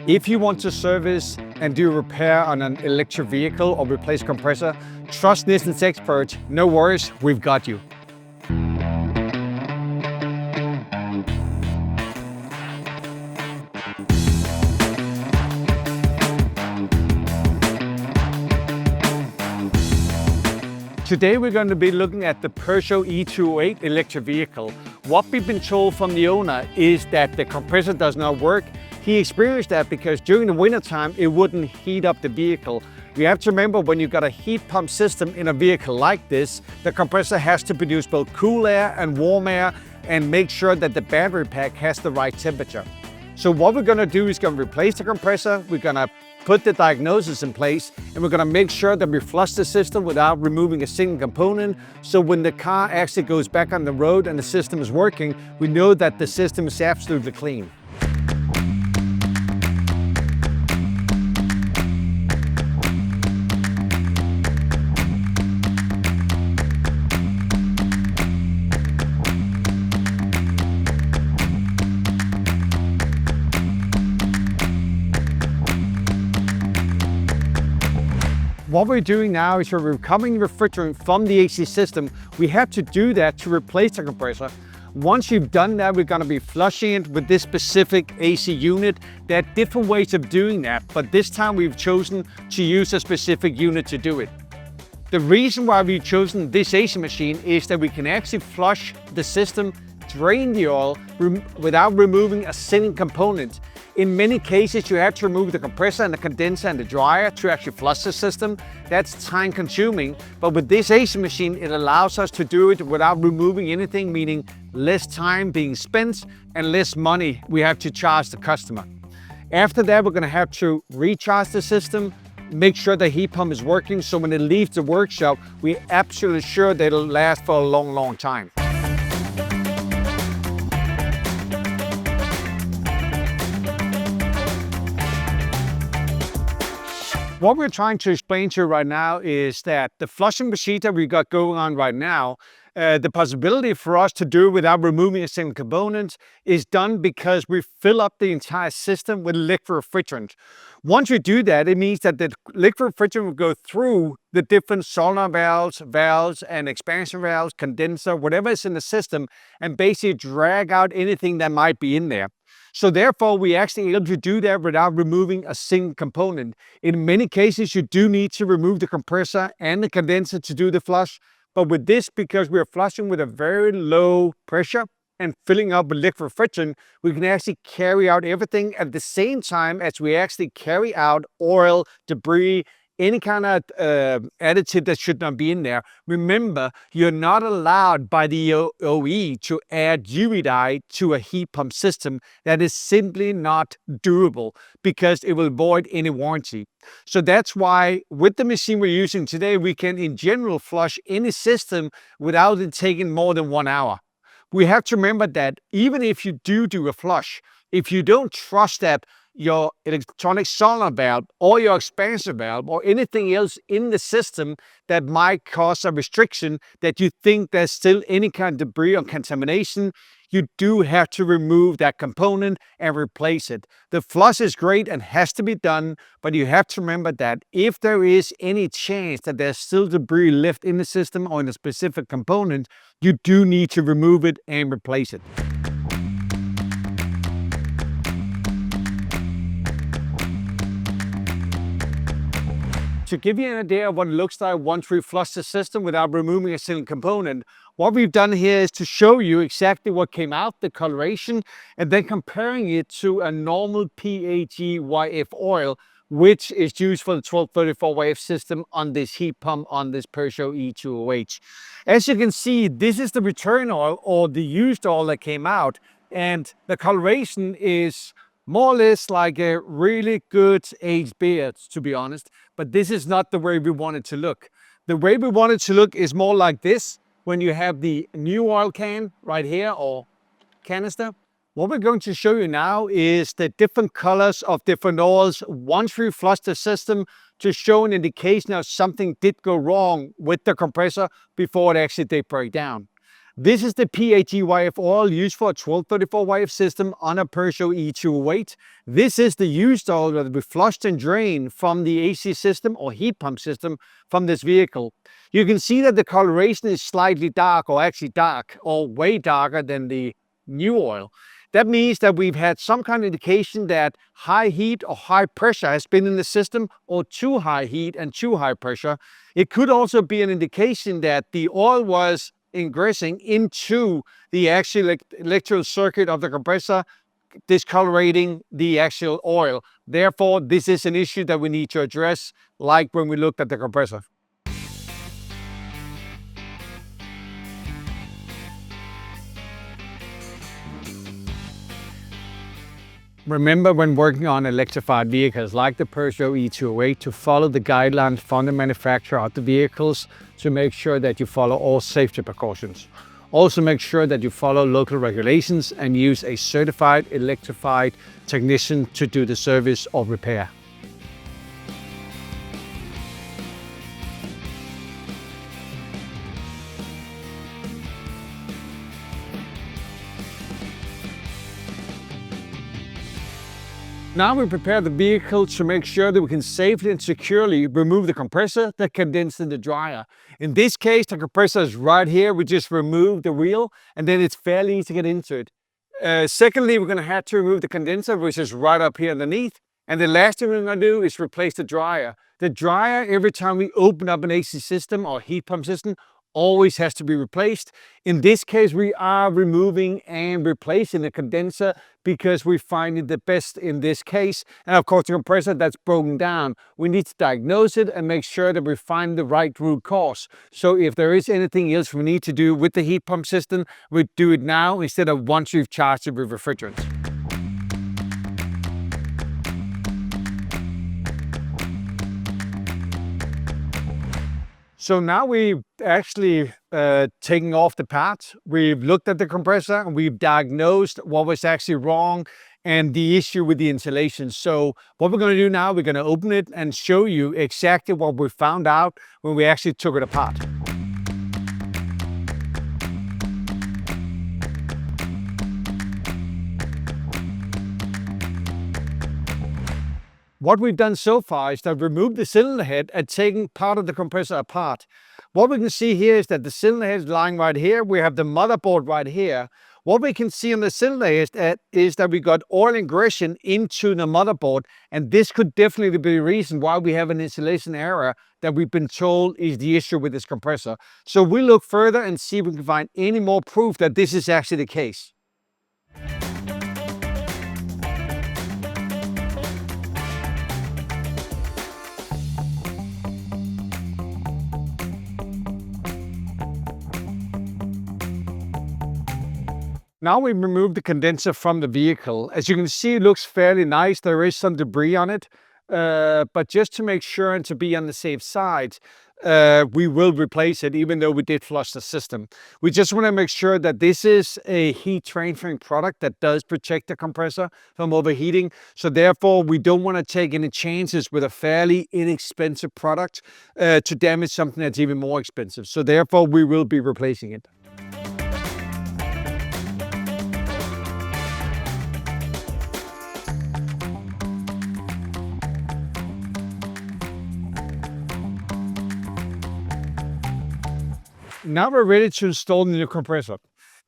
If you want to service and do repair on an electric vehicle or replace compressor, trust Nissan's experts. No worries, we've got you. Today we're going to be looking at the Peugeot e-208 electric vehicle. What we've been told from the owner is that the compressor does not work. He experienced that because during the winter time it wouldn't heat up the vehicle. You have to remember, when you've got a heat pump system in a vehicle like this, the compressor has to produce both cool air and warm air and make sure that the battery pack has the right temperature. So what we're going to do is going to replace the compressor. We're going to put the diagnosis in place, and we're going to make sure that we flush the system without removing a single component. So when the car actually goes back on the road and the system is working, we know that the system is absolutely clean. What we're doing now is we're recovering refrigerant from the AC system. We have to do that to replace the compressor. Once you've done that, we're going to be flushing it with this specific AC unit. There are different ways of doing that, but this time we've chosen to use a specific unit to do it. The reason why we've chosen this AC machine is that we can actually flush the system, drain the oil without removing a single component. In many cases, you have to remove the compressor and the condenser and the dryer to actually flush the system. That's time consuming, but with this AC machine, it allows us to do it without removing anything, meaning less time being spent and less money we have to charge the customer. After that, we're gonna have to recharge the system, make sure the heat pump is working, so when it leaves the workshop, we're absolutely sure that it'll last for a long, long time. What we're trying to explain to you right now is that the flushing procedure we got going on right now, the possibility for us to do it without removing a single component is done because we fill up the entire system with liquid refrigerant. Once you do that, it means that the liquid refrigerant will go through the different solenoid valves and expansion valves, condenser, whatever is in the system, and basically drag out anything that might be in there. So therefore, we actually able to do that without removing a single component. In many cases, you do need to remove the compressor and the condenser to do the flush. But with this, because we're flushing with a very low pressure and filling up with liquid refrigerant, we can actually carry out everything at the same time as we actually carry out oil, debris, any kind of additive that should not be in there. Remember, you're not allowed by the OE to add UV dye to a heat pump system. That is simply not doable because it will void any warranty. So that's why with the machine we're using today, we can in general flush any system without it taking more than 1 hour. We have to remember that even if you do a flush, if you don't trust that your electronic solenoid valve or your expansor valve or anything else in the system that might cause a restriction, that you think there's still any kind of debris or contamination, you do have to remove that component and replace it. The flush is great and has to be done, but you have to remember that if there is any chance that there's still debris left in the system or in a specific component, you do need to remove it and replace it. To give you an idea of what it looks like once we flush the system without removing a single component, what we've done here is to show you exactly what came out, the coloration, and then comparing it to a normal PAGYF oil, which is used for the 1234YF system on this heat pump on this Peugeot e-208. As you can see, this is the return oil or the used oil that came out, and the coloration is more or less like a really good aged beer, to be honest, but this is not the way we want it to look. The way we want it to look is more like this, when you have the new oil can right here, or canister. What we're going to show you now is the different colors of different oils once we flush the system to show an indication of something did go wrong with the compressor before it actually did break down. This is the PATYF oil used for a 1234YF system on a Peugeot E208. This is the used oil that we flushed and drained from the AC system or heat pump system from this vehicle. You can see that the coloration is slightly dark, or actually dark, or way darker than the new oil. That means that we've had some kind of indication that high heat or high pressure has been in the system, or too high heat and too high pressure. It could also be an indication that the oil was ingressing into the actual electrical circuit of the compressor, discolorating the actual oil. Therefore, this is an issue that we need to address, like when we looked at the compressor. Remember, when working on electrified vehicles like the Peugeot E208, to follow the guidelines from the manufacturer of the vehicles to make sure that you follow all safety precautions. Also make sure that you follow local regulations and use a certified electrified technician to do the service or repair. Now we prepare the vehicle to make sure that we can safely and securely remove the compressor that condensed in the dryer. In this case, the compressor is right here. We just remove the wheel and then it's fairly easy to get into it. Secondly, we're going to have to remove the condenser, which is right up here underneath. And the last thing we're going to do is replace the dryer. The dryer, every time we open up an AC system or heat pump system, always has to be replaced. In this case, we are removing and replacing the condenser because we find it the best in this case. And of course, the compressor that's broken down, we need to diagnose it and make sure that we find the right root cause. So if there is anything else we need to do with the heat pump system, we do it now instead of once we've charged it with refrigerant. So now we've actually taken off the parts. We've looked at the compressor and we've diagnosed what was actually wrong and the issue with the insulation. So what we're going to do now, we're going to open it and show you exactly what we found out when we actually took it apart. What we've done so far is that removed the cylinder head and taken part of the compressor apart. What we can see here is that the cylinder head is lying right here. We have the motherboard right here. What we can see on the cylinder is that we got oil ingression into the motherboard, and this could definitely be the reason why we have an insulation error that we've been told is the issue with this compressor. So we'll look further and see if we can find any more proof that this is actually the case. Now we've removed the condenser from the vehicle. As you can see, it looks fairly nice. There is some debris on it, but just to make sure and to be on the safe side, we will replace it even though we did flush the system. We just want to make sure that this is a heat transferring product that does protect the compressor from overheating. So therefore, we don't want to take any chances with a fairly inexpensive product to damage something that's even more expensive. So therefore, we will be replacing it. Now we're ready to install the new compressor.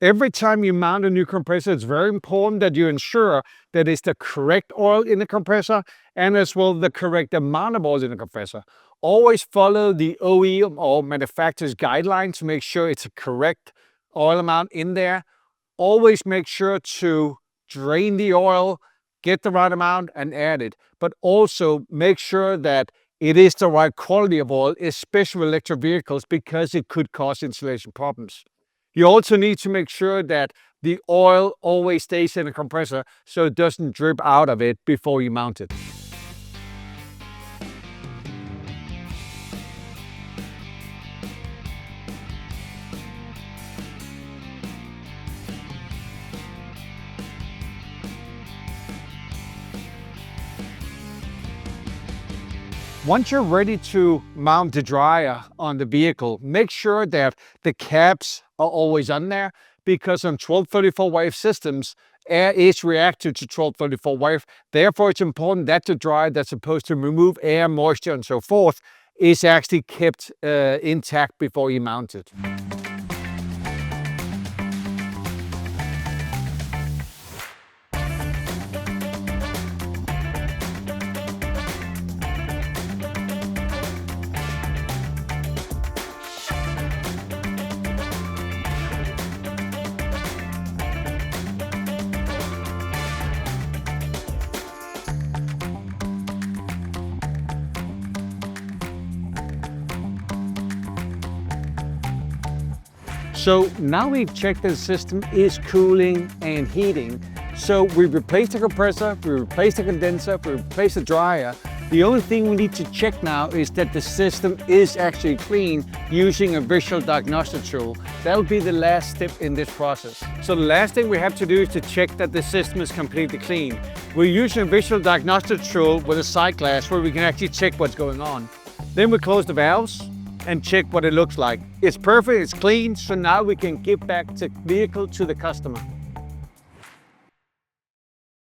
Every time you mount a new compressor, it's very important that you ensure that it's the correct oil in the compressor and as well the correct amount of oil in the compressor. Always follow the OEM or manufacturer's guidelines to make sure it's a correct oil amount in there. Always make sure to drain the oil, get the right amount and add it. But also make sure that it is the right quality of oil, especially with electric vehicles, because it could cause insulation problems. You also need to make sure that the oil always stays in the compressor so it doesn't drip out of it before you mount it. Once you're ready to mount the dryer on the vehicle, make sure that the caps are always on there, because on 1234 wave systems, air is reactive to 1234 wave. Therefore, it's important that the dryer that's supposed to remove air, moisture, and so forth is actually kept intact before you mount it. So now we've checked that the system is cooling and heating. So we replaced the compressor, we replaced the condenser, we replaced the dryer. The only thing we need to check now is that the system is actually clean using a visual diagnostic tool. That'll be the last step in this process. So the last thing we have to do is to check that the system is completely clean. We're using a visual diagnostic tool with a sight glass where we can actually check what's going on. Then we close the valves and check what it looks like. It's perfect, it's clean, so now we can give back the vehicle to the customer.